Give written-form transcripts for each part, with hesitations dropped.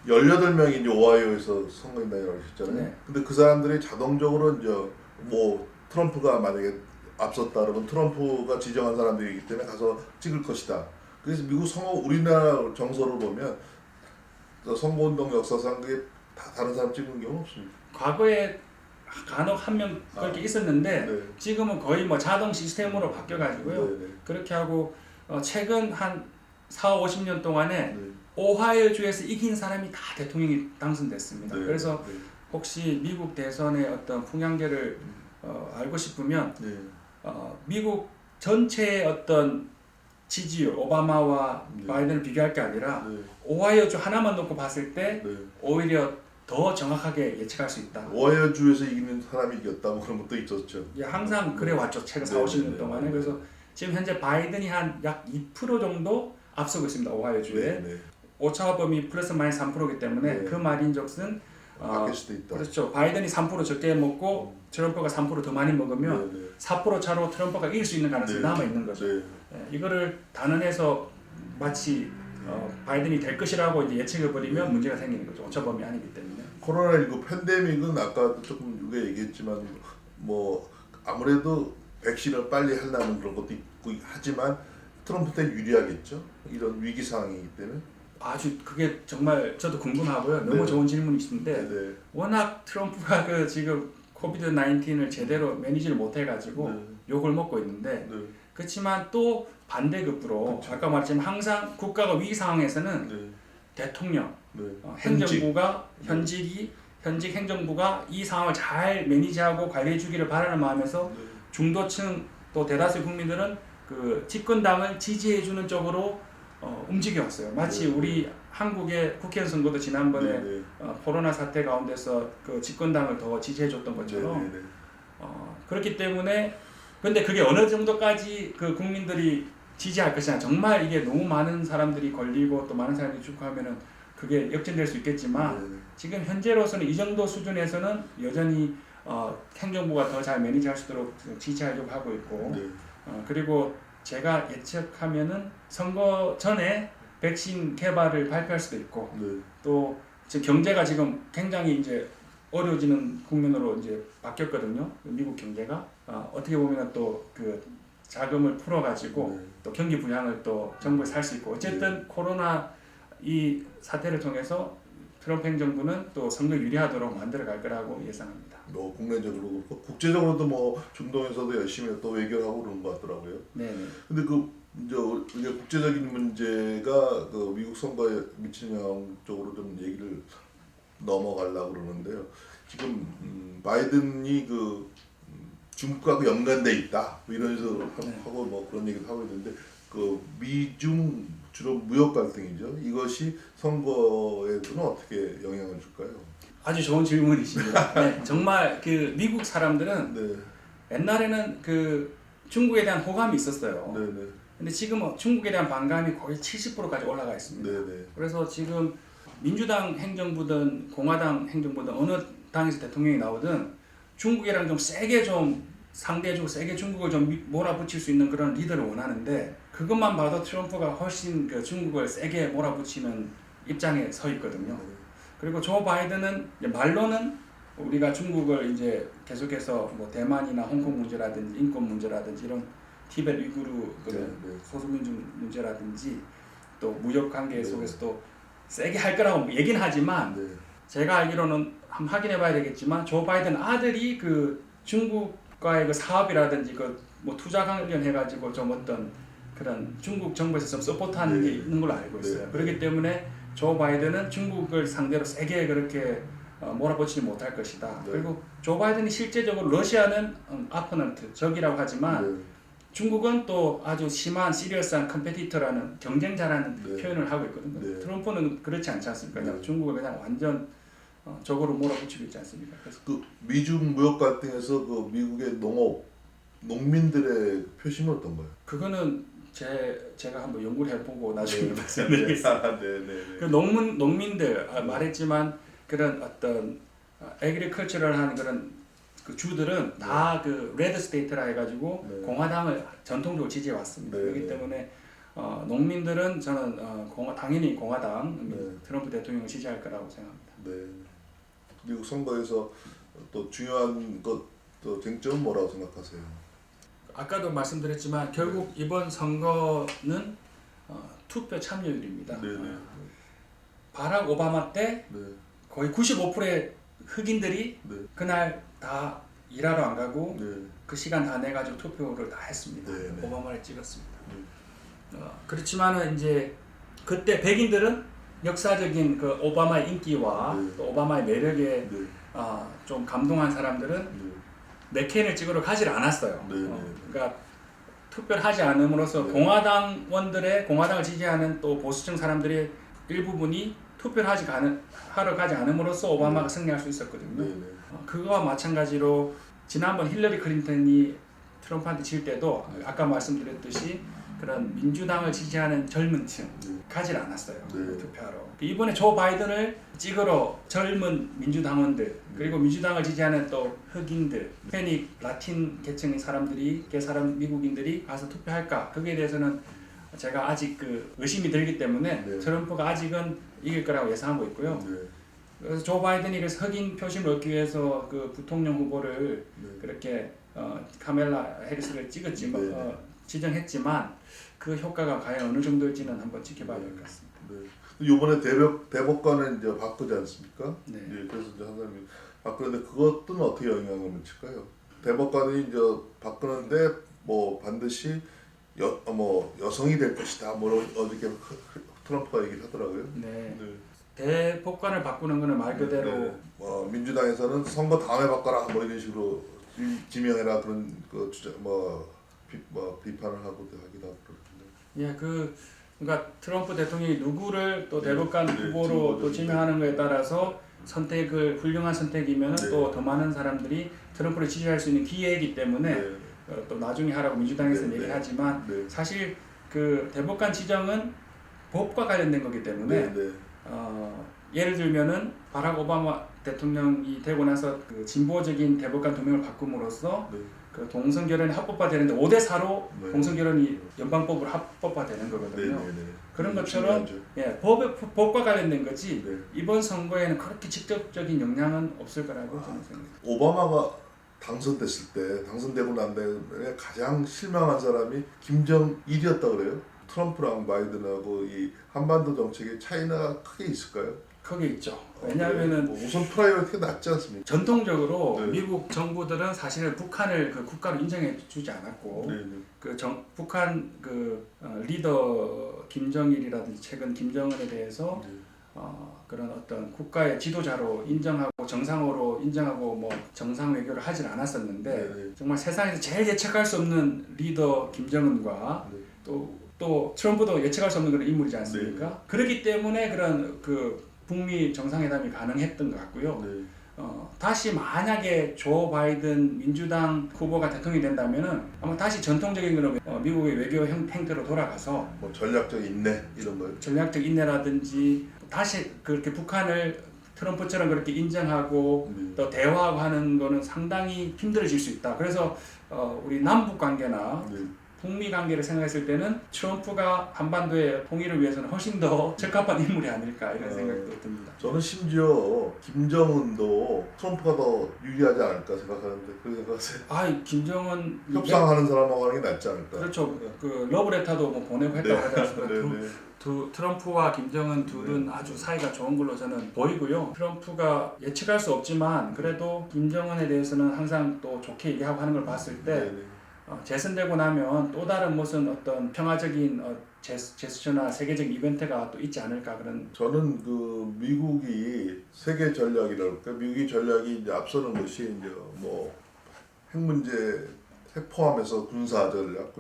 18명이 이제 오하이오에서 선거인단이라고 하셨잖아요. 네. 근데 그 사람들이 자동적으로 이제 뭐 트럼프가 만약에 앞섰다 그러면 트럼프가 지정한 사람들이기 때문에 가서 찍을 것이다. 그래서 미국 선거 우리나라 정서를 보면 선거운동 역사상 그게 다 다른 사람 찍는 경우는 없습니다. 과거에 간혹 한 명 그렇게 있었는데 네. 지금은 거의 뭐 자동 시스템으로 바뀌어가지고요. 네, 네. 그렇게 하고 최근 한 4, 50년 동안에 네. 오하이오 주에서 이긴 사람이 다 대통령이 당선됐습니다. 네. 그래서 네. 혹시 미국 대선의 어떤 풍향계를 알고 싶으면 네. 미국 전체의 어떤 지지율, 오바마와 네. 바이든을 비교할 게 아니라 네. 오하이오 주 하나만 놓고 봤을 때 네. 오히려 더 정확하게 예측할 수 있다. 오하이오 주에서 이기는 사람이 이겼다 뭐 그런 것도 있었죠. 예, 항상 그래 왔죠. 최근 4, 네, 50년 네, 동안에. 네. 그래서 지금 현재 바이든이 한 약 2% 정도 앞서고 있습니다. 오하이오 주에. 네. 네. 오차와 범위 플러스 마이너스 3%이기 때문에 네. 그 말인즉슨 바뀔 수도 있다. 그렇죠. 바이든이 3% 적게 먹고 트럼프가 3% 더 많이 먹으면 네, 네. 4% 차로 트럼프가 이길 수 있는 가능성이 네. 남아 있는 거죠. 네. 예, 이거를 단언해서 마치 바이든이 될 것이라고 이제 예측해 버리면 문제가 생기는 거죠. 오차 범위 아니기 때문에. 코로나19 팬데믹은 아까도 조금 우리가 얘기했지만 뭐 아무래도 백신을 빨리 하려는 그런 것도 있고 하지만 트럼프한테 유리하겠죠. 이런 위기 상황이기 때문에. 아주 그게 정말 저도 궁금하고요. 너무 네. 좋은 질문이신데 네. 워낙 트럼프가 그 지금 코비드 19을 제대로 매니지를 못 해가지고 네. 욕을 먹고 있는데 네. 그렇지만 또 반대급부로 그렇죠. 아까 말했지만 항상 국가가 위기 상황에서는 네. 대통령, 네. 행정부가 현직 행정부가 이 상황을 잘 매니지하고 관리해 주기를 바라는 마음에서 네. 중도층 또 대다수 국민들은 그 집권당을 지지해 주는 쪽으로 움직여 왔어요. 마치 네. 우리 한국의 국회의원 선거도 지난번에 네. 네. 코로나 사태 가운데서 그 집권당을 더 지지해 줬던 것처럼 네. 네. 그렇기 때문에 근데 그게 어느 정도까지 그 국민들이 지지할 것이냐 정말 이게 너무 많은 사람들이 걸리고 또 많은 사람들이 죽고 하면은 그게 역전될 수 있겠지만 네. 지금 현재로서는 이 정도 수준에서는 여전히 행정부가 더 잘 매니지할 수 있도록 지지하려고 하고 있고 네. 그리고 제가 예측하면은 선거 전에 백신 개발을 발표할 수도 있고 네. 또 지금 경제가 지금 굉장히 이제 어려워지는 국면으로 이제 바뀌었거든요. 미국 경제가 어떻게 보면 또 그 자금을 풀어가지고 네. 또 경기 부양을 또 정부에서 할 수 있고 어쨌든 코로나 이 사태를 통해서 트럼프 행정부는 또 선거 유리하도록 만들어 갈 거라고 예상합니다. 뭐 국내적으로 그렇고 국제적으로도 뭐 중동에서도 열심히 또 외교하고 그런 것 같더라고요. 네. 근데 그 이제 우리가 국제적인 문제가 그 미국 선거에 미치는 영향 쪽으로 좀 얘기를 넘어가려고 그러는데요. 지금 바이든이 그 중국하고 연관돼 있다 뭐 이런 식으로 하고 뭐 그런 얘기도 하고 있는데 그 미중 주로 무역 갈등이죠. 이것이 선거에는 어떻게 영향을 줄까요? 아주 좋은 질문이십니다. 네, 정말 그 미국 사람들은 네, 옛날에는 그 중국에 대한 호감이 있었어요. 네, 네, 근데 지금은 중국에 대한 반감이 거의 70%까지 올라가 있습니다. 네, 네, 그래서 지금 민주당 행정부든 공화당 행정부든 어느 당에서 대통령이 나오든 중국이랑 좀 세게 좀 상대해주고 세게 중국을 좀 몰아붙일 수 있는 그런 리더를 원하는데 그것만 봐도 트럼프가 훨씬 그 중국을 세게 몰아붙이는 입장에 서 있거든요. 그리고 조 바이든은 이제 말로는 우리가 중국을 이제 계속해서 뭐 대만이나 홍콩 문제라든지 인권 문제라든지 이런 티베트 위구르 그 네, 네. 소수민족 문제라든지 또 무역 관계 속에서 또 세게 할 거라고 얘기는 하지만 네. 제가 알기로는 한번 확인해 봐야 되겠지만 조 바이든 아들이 그 중국과의 그 사업이라든지 그 뭐 투자 관련해 가지고 좀 어떤 그런 중국 정부에서 좀 서포트하는 게 있는 걸로 알고 있어요. 네. 그렇기 때문에 조 바이든은 중국을 상대로 세게 그렇게 몰아붙이지 못할 것이다. 네. 그리고 조 바이든이 실제적으로 러시아는 아포넌트 적이라고 하지만 네. 중국은 또 아주 심한 시리어스한 컴페티터라는 경쟁자라는 네. 표현을 하고 있거든요. 네. 트럼프는 그렇지 않지 않습니까? 그냥 네. 중국을 그냥 완전 적으로 몰아붙이고 있지 않습니까? 그래서 그 미중 무역 갈등에서 그 미국의 농민들의 표심은 어떤가요? 그거는 제가 한번 연구를 해보고 나중에 말씀드리겠습니다. 네, 네, 네. 그 농민들 말했지만 그런 어떤 에그리컬처럴한 그런 그 주들은 다 그 레드 스테이트라 해가지고 네. 공화당을 전통적으로 지지해 왔습니다. 네, 그렇기 네. 때문에 농민들은 저는 당연히 공화당 네. 트럼프 대통령을 지지할 거라고 생각합니다. 네. 미국 선거에서 또 중요한 또 쟁점은 뭐라고 생각하세요? 아까도 말씀드렸지만 결국 이번 선거는 투표 참여율입니다. 네네. 바락 오바마 때 네. 거의 95%의 흑인들이 네. 그날 다 일하러 안 가고 네. 그 시간 다 내가지고 투표를 다 했습니다. 네, 네. 오바마를 찍었습니다. 그렇지만은 이제 그때 백인들은 역사적인 그 오바마의 인기와 네. 또 오바마의 매력에 네. 좀 감동한 사람들은 네. 맥케인을 찍으러 가지 않았어요. 네, 네. 그러니까 투표를 하지 않음으로써 네. 공화당을 지지하는 또 보수층 사람들의 일부분이 투표를 하러 가지 않음으로써 오바마가 승리할 수 있었거든요. 네. 네. 그거와 마찬가지로 지난번 힐러리 클린턴이 트럼프한테 질 때도 아까 말씀드렸듯이 그런 민주당을 지지하는 젊은 층 가지 않았어요. 네. 투표하러. 이번에 조 바이든을 찍으러 젊은 민주당원들 그리고 민주당을 지지하는 또 흑인들, 히스패닉, 라틴 계층의 미국인들이 가서 투표할까? 거기에 대해서는 제가 아직 의심이 들기 때문에 네. 트럼프가 아직은 이길 거라고 예상하고 있고요. 네. 그래서 조 바이든이 그래서 흑인 표심을 얻기 위해서 그 부통령 후보를 네. 그렇게 카멜라 해리스를 네. 지정했지만 그 효과가 과연 어느 정도일지는 한번 지켜봐야 될 것 같습니다. 네. 이번에 대법관을 이제 바꾸지 않습니까? 네. 예, 그래서 이제 한 사람이 바꾸는데 그것은 어떻게 영향을 미칠까요? 대법관이 이제 바꾸는데 뭐 반드시 여성이 될 것이다. 뭐 어저께 트럼프가 얘기를 하더라고요. 네. 네. 대법관을 바꾸는 것은 말 그대로 네. 민주당에서는 선거 다음에 바꿔라 뭐 이런 식으로 지명해라 그런 그 주장 비판을 하기도 하고 그러는데. 그러니까 트럼프 대통령이 누구를 또 네. 대법관 네. 후보로 또 네. 지명하는 것에 따라서 훌륭한 선택이면 네. 또 더 많은 사람들이 트럼프를 지지할 수 있는 기회이기 때문에 네. 또 나중에 하라고 민주당에서 네. 얘기하지만 네. 사실 그 대법관 지정은 법과 관련된 거기 때문에 네. 예를 들면은 바락 오바마 대통령이 되고 나서 그 진보적인 대법관 2명을 바꿈으로써 네. 그 동성 결혼이 합법화되는데 5대4로 네. 동성 결혼이 연방법으로 합법화되는 네. 거거든요. 네. 네. 그런 것처럼 중요하죠. 법과 관련된 거지 네. 이번 선거에는 그렇게 직접적인 영향은 없을 거라고 저는 생각합니다. 오바마가 당선되고 난 다음에 가장 실망한 사람이 김정일이었다 그래요. 트럼프랑 바이든하고 이 한반도 정책에 차이가 크게 있을까요? 크게 있죠. 왜냐하면은 우선 프라이어티가 낮지 않습니까? 전통적으로 네. 미국 정부들은 사실은 북한을 그 국가로 인정해주지 않았고 네. 북한 리더 김정일이라든지 최근 김정은에 대해서 네. 그런 어떤 국가의 지도자로 인정하고 정상으로 인정하고 뭐 정상 외교를 하질 않았었는데 네. 정말 세상에서 제일 예측할 수 없는 리더 김정은과 네. 또 트럼프도 예측할 수 없는 그런 인물이지 않습니까? 네. 그렇기 때문에 그런 북미 정상회담이 가능했던 것 같고요. 네. 다시 만약에 조 바이든 민주당 후보가 대통령이 된다면은 아마 다시 전통적인 그런 미국의 외교 행태로 돌아가서 뭐 전략적 인내 이런 거요. 전략적 인내라든지 다시 그렇게 북한을 트럼프처럼 그렇게 인정하고 또 대화하고 하는 거는 상당히 힘들어질 수 있다. 그래서 우리 남북 관계나 네. 북미 관계를 생각했을 때는 트럼프가 한반도의 통일을 위해서는 훨씬 더 적합한 인물이 아닐까 이런 생각도 듭니다. 저는 심지어 김정은도 트럼프가 더 유리하지 않을까 생각하는데 그렇게 생각하세요? 김정은 협상하는 사람하고 하는 게 낫지 않을까? 그렇죠. 그 러브레터도 뭐 보내고 했다고 하더라고요. 네. 트럼프와 김정은 둘은 아주 사이가 좋은 걸로 저는 보이고요. 트럼프가 예측할 수 없지만 그래도 김정은에 대해서는 항상 또 좋게 얘기하고 하는 걸 봤을 때 재선되고 나면 또 다른 무슨 어떤 평화적인 제스처나 세계적 이벤트가 또 있지 않을까 그런. 저는 그 미국이 세계 전략이랄까 미국의 전략이 이제 앞서는 것이 이제 뭐 핵 문제, 핵 포함해서 군사 전략,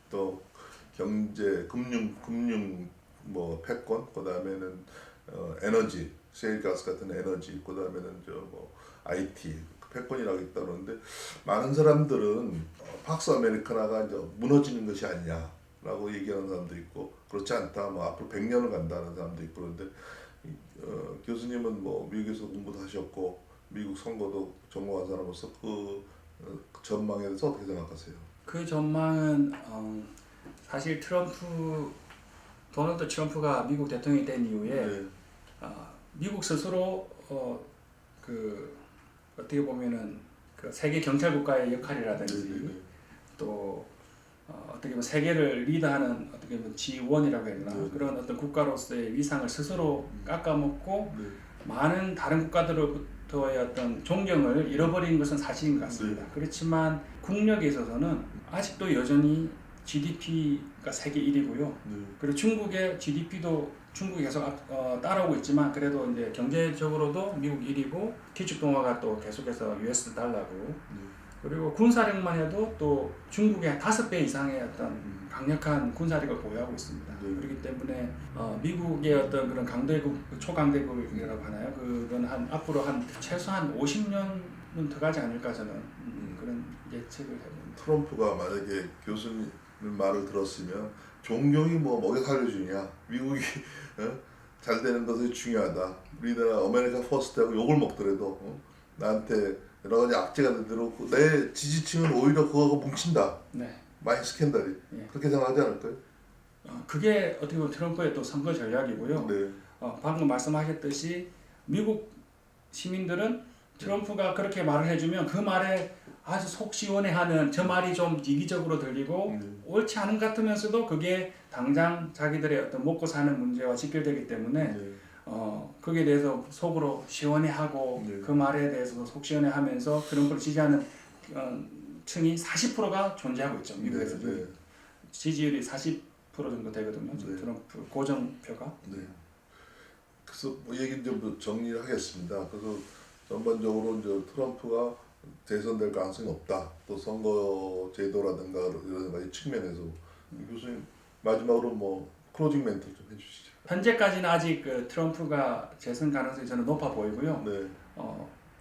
또 경제, 금융 뭐 패권, 그다음에는 에너지, 셰일가스 같은 에너지, 그다음에는 IT 패권이라고 있다는데 많은 사람들은 팍스 아메리카나가 이제 무너지는 것이 아니냐라고 얘기하는 사람도 있고 그렇지 않다, 뭐 앞으로 100년을 간다는 사람도 있고 그런데 교수님은 뭐 미국에서 공부도 하셨고 미국 선거도 전공한 사람으로서 그 전망에 대해서 어떻게 생각하세요? 그 전망은 사실 도널드 트럼프가 미국 대통령이 된 이후에 네. 미국 스스로 어떻게 보면은 그 세계 경찰 국가의 역할이라든지 네, 네, 네. 또 어떻게 보면 세계를 리드하는 어떻게 보면 G1이라고 해야 되나 네. 그런 어떤 국가로서의 위상을 스스로 깎아먹고 네. 많은 다른 국가들로부터의 어떤 존경을 잃어버린 것은 사실인 것 같습니다. 네. 그렇지만 국력에 있어서는 아직도 여전히 GDP가 세계 1위고요. 네. 그리고 중국의 GDP도 중국이 계속 따라오고 있지만 그래도 이제 경제적으로도 미국 1위고 기축 동화가 또 계속해서 US 달러고 네. 그리고 군사력만 해도 또 중국의 5배 이상의 어떤 강력한 군사력을 보유하고 있습니다. 네. 그렇기 때문에 미국의 어떤 그런 강대국, 초강대국이라고 하나요? 그건 앞으로 최소한 50년은 더 가지 않을까 저는 그런 예측을 해봅니다. 트럼프가 만약에 교수님 말을 들었으면 종교이 뭐 먹여 살려주냐 미국이 잘 되는 것이 중요하다 우리나라 아메리카 퍼스트하고 욕을 먹더라도 나한테 여러 가지 악재가 되도록 내 지지층은 오히려 그거하고 뭉친다. 네. 많이 스캔들이 예. 그렇게 생각하지 않을까요? 그게 어떻게 보면 트럼프의 또 선거 전략이고요. 네. 방금 말씀하셨듯이 미국 시민들은 트럼프가 그렇게 말을 해주면 그 말에 아주 속 시원해하는 저 말이 좀 이기적으로 들리고 옳지 않은 것 같으면서도 그게 당장 자기들의 어떤 먹고 사는 문제와 직결되기 때문에 네. 거기에 대해서 속으로 시원해하고 네. 그 말에 대해서도 속 시원해하면서 트럼프를 지지하는 층이 40%가 존재하고 있죠. 미국에서 네. 네. 지지율이 40% 정도 되거든요. 네. 트럼프 고정표가. 네. 그래서 뭐 얘기 좀 정리를 하겠습니다. 그래서 전반적으로 이제 트럼프가 대선될 가능성이 없다. 또 선거 제도라든가 이런 가지 측면에서 교수님 마지막으로 뭐 클로징 멘트 좀 해주시죠. 현재까지는 아직 트럼프가 재선 가능성이 저는 높아 보이고요. 네.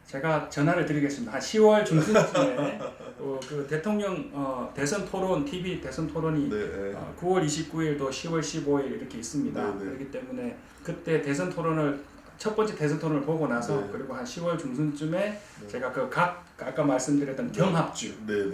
제가 전화를 드리겠습니다. 한 10월 중순쯤에 그 대통령 대선 토론 TV 대선 토론이 네. 9월 29일 또 10월 15일 이렇게 있습니다. 네. 그렇기 때문에 그때 대선 토론을 첫 번째 대선 토론을 보고 나서 네. 그리고 한 10월 중순쯤에 네. 제가 아까 말씀드렸던 경합주 네.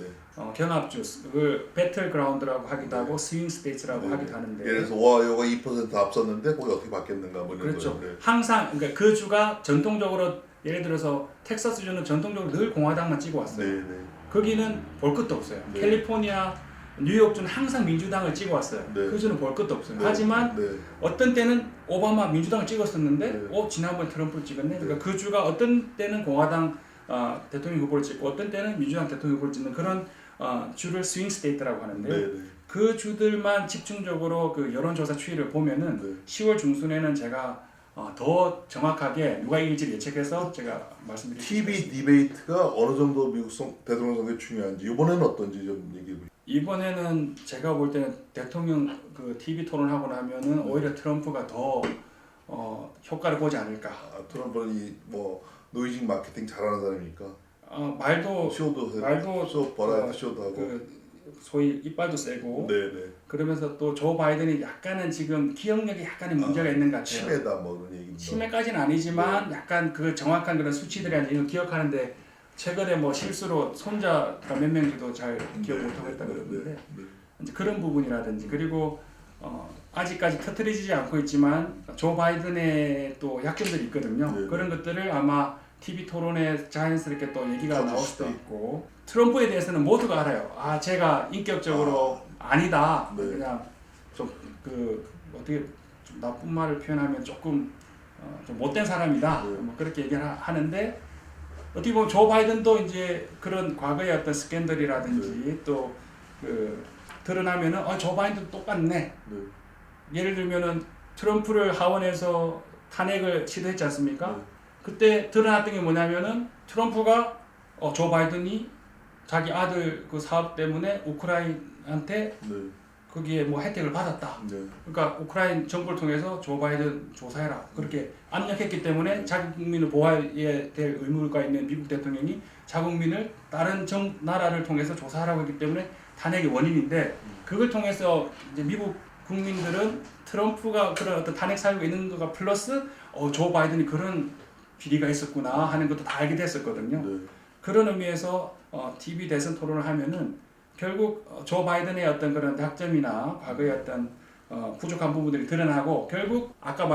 경합주 그 배틀그라운드라고 하기도 하고 스윙 스테이트라고 네. 하기도 하는데 예를 들어서 오하이오가 2% 앞섰는데 거기 어떻게 바뀌었는가 뭐 이런 그렇죠. 거예요. 네. 항상 그러니까 그 주가 전통적으로 예를 들어서 텍사스주는 전통적으로 늘 공화당만 찍어 왔어요. 네. 네. 거기는 볼 것도 없어요. 네. 캘리포니아, 뉴욕주는 항상 민주당을 찍어 왔어요. 네. 그 주는 볼 것도 없어요. 네. 하지만 네. 어떤 때는 오바마 민주당을 찍었었는데 네. 지난번 트럼프를 찍었네. 네. 그러니까 그 주가 어떤 때는 공화당 대통령 후보를 찍고 어떤 때는 민주당 대통령 후보를 찍는 그런 주를 스윙 스테이트라고 하는데요. 네. 네. 그 주들만 집중적으로 그 여론조사 추이를 보면은 네. 10월 중순에는 제가 더 정확하게 누가 이길지 예측해서 제가 말씀드리겠습니다. TV 디베이트가 어느 정도 미국 대통령 선거에 중요한지 이번에는 어떤지 좀 얘기해 보시죠. 이번에는 제가 볼 때는 대통령 그 TV 토론하고 나면은 오히려 트럼프가 더 효과를 보지 않을까. 트럼프는 뭐 노이징 마케팅 잘하는 사람이니까 말도 쇼 버라이티 쇼도 하고 그 소위 이빨도 세고 네네 그러면서 또 조 바이든이 약간은 지금 기억력에 약간의 문제가 있는 것 같아요. 치매다 뭐 그런 얘기도 치매까지는 아니지만 약간 그 정확한 그런 수치들이 아니라 기억하는데 최근에 뭐 실수로 손자가 몇 명인지도 잘 기억 못하고 있다 그러는데 이제 그런 부분이라든지 그리고 아직까지 터트리지 않고 있지만 조 바이든의 또 약점들이 있거든요. 네. 그런 것들을 아마 TV 토론에 자연스럽게 또 얘기가 나올 수도 터주시다. 있고 트럼프에 대해서는 모두가 알아요. 제가 인격적으로 아니다. 네. 그냥 좀 어떻게 좀 나쁜 말을 표현하면 조금 좀 못된 사람이다. 네. 뭐 그렇게 얘기를 하는데 어떻게 보면 조 바이든도 이제 그런 과거의 어떤 스캔들이라든지 또 드러나면은 조 바이든 똑같네. 네. 예를 들면은 트럼프를 하원에서 탄핵을 시도했지 않습니까? 네. 그때 드러났던 게 뭐냐면은 트럼프가 조 바이든이 자기 아들 그 사업 때문에 우크라이나한테 네. 거기에 뭐 혜택을 받았다. 네. 그러니까 우크라이나 정부를 통해서 조 바이든 조사해라. 그렇게 압력했기 때문에 자기 국민을 보호해야 될 의무가 있는 미국 대통령이 자국민을 다른 나라를 통해서 조사하라고 했기 때문에 탄핵의 원인인데 그걸 통해서 이제 미국 국민들은 트럼프가 그런 어떤 탄핵 사유가 있는 거가 플러스 조 바이든이 그런 비리가 있었구나 하는 것도 다 알게 됐었거든요. 네. 그런 의미에서 TV 대선 토론을 하면은 결국 조 바이든의 어떤 그런 약점이나 과거의 어떤 부족한 부분들이 드러나고 결국 아까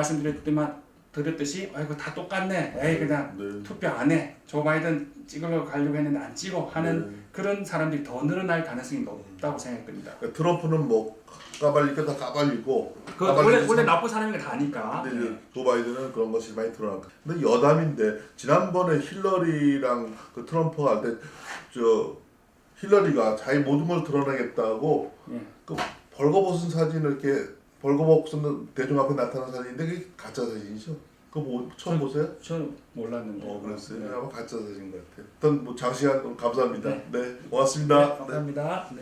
드렸듯이 아이고 다 똑같네. 에이 그냥 네. 투표 안 해. 조 바이든 찍으려고 가려고 했는데 안 찍어 하는 네. 그런 사람들이 더 늘어날 가능성이 높다고 생각됩니다. 그러니까 트럼프는 뭐 까발릴 거 다 까발리고 그 원래 나쁜 사람인 거 다 아니까. 근데 이제 조 바이든은 그런 것이 많이 드러났고 근데 여담인데 지난번에 힐러리랑 그 트럼프가 할 때 저 힐러리가 자기 모든 걸 드러내겠다고 예. 그 벌거벗은 사진을 이렇게 벌거벗은 대중 앞에 나타난 사진인데 그게 가짜 사진이죠? 그거 뭐 처음 보세요? 저는 몰랐는데. 그랬어요. 네. 아마 가짜 사진 같아요. 일단 뭐 장시간 감사합니다. 네. 네, 고맙습니다. 네, 감사합니다. 네.